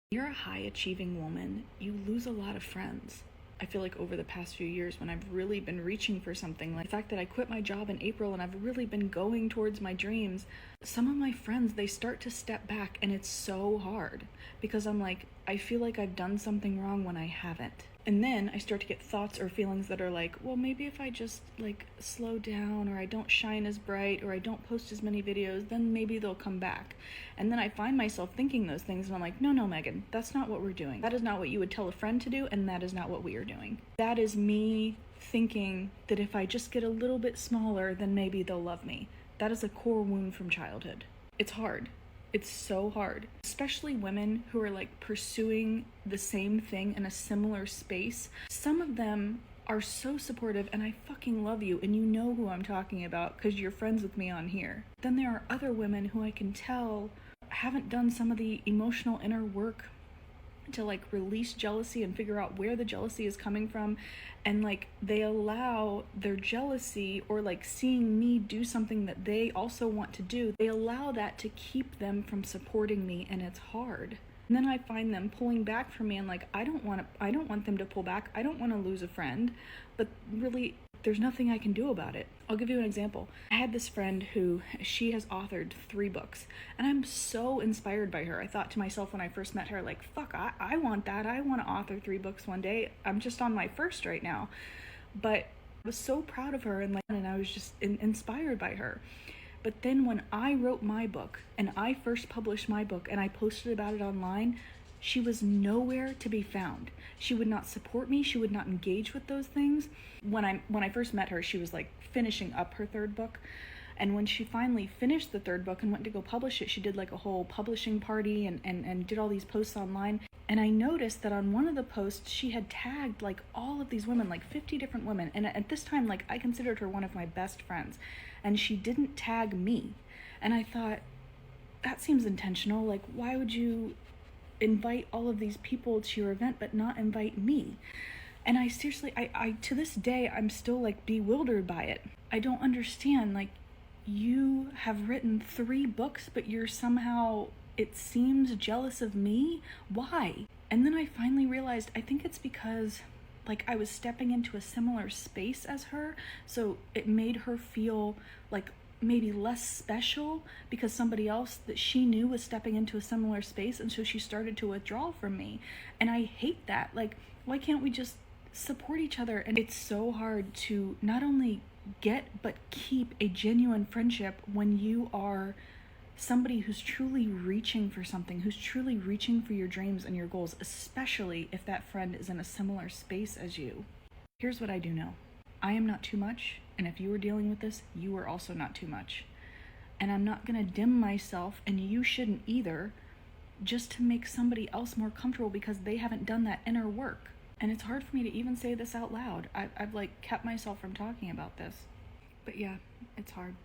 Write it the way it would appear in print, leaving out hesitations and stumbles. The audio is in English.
You're a high achieving woman, you lose a lot of friends. I feel like over the past few years when I've really been reaching for something, like the fact that I quit my job in April and I've really been going towards my dreams, some of my friends, they start to step back and it's so hard because I'm like, I feel like I've done something wrong when I haven't. And then I start to get thoughts or feelings that are like, well, maybe if I just like slow down, or I don't shine as bright, or I don't post as many videos, then maybe they'll come back. And then I find myself thinking those things and I'm like, no, Megan, that's not what we're doing. That is not what you would tell a friend to do, and that is not what we are doing. That is me thinking that if I just get a little bit smaller, then maybe they'll love me. That is a core wound from childhood. It's hard. It's so hard, especially women who are like pursuing the same thing in a similar space. Some of them are so supportive and I fucking love you, and you know who I'm talking about because you're friends with me on here. Then there are other women who I can tell haven't done some of the emotional inner work to like release jealousy and figure out where the jealousy is coming from, and like they allow their jealousy, or like seeing me do something that they also want to do, they allow that to keep them from supporting me, and it's hard. And then I find them pulling back from me, and like I don't want them to pull back. I don't want to lose a friend, but really there's nothing I can do about it. I'll give you an example. I had this friend who, she has authored 3 books, and I'm so inspired by her. I thought to myself when I first met her, like, fuck, I want that. I want to author 3 books one day. I'm just on my first right now. But I was so proud of her, and I was just inspired by her. But then when I wrote my book, and I first published my book, and I posted about it online, she was nowhere to be found. She would not support me. She would not engage with those things. When I first met her, she was like finishing up her 3rd book. And when she finally finished the 3rd book and went to go publish it, she did like a whole publishing party and did all these posts online. And I noticed that on one of the posts, she had tagged like all of these women, like 50 different women. And at this time, like I considered her one of my best friends. And she didn't tag me. And I thought, that seems intentional. Like, why would you invite all of these people to your event but not invite me? And I seriously, I to this day, I'm still like bewildered by it. I don't understand. Like, you have written 3 books, but you're somehow, it seems, jealous of me? Why? And then I finally realized, I think it's because like I was stepping into a similar space as her, so it made her feel like maybe less special because somebody else that she knew was stepping into a similar space, and so she started to withdraw from me. And I hate that. Like, why can't we just support each other? And it's so hard to not only get but keep a genuine friendship when you are somebody who's truly reaching for something, who's truly reaching for your dreams and your goals, especially if that friend is in a similar space as you. Here's what I do know. I am not too much, and if you are dealing with this, you are also not too much. And I'm not gonna dim myself, and you shouldn't either, just to make somebody else more comfortable because they haven't done that inner work. And it's hard for me to even say this out loud. I've like kept myself from talking about this. But yeah, it's hard.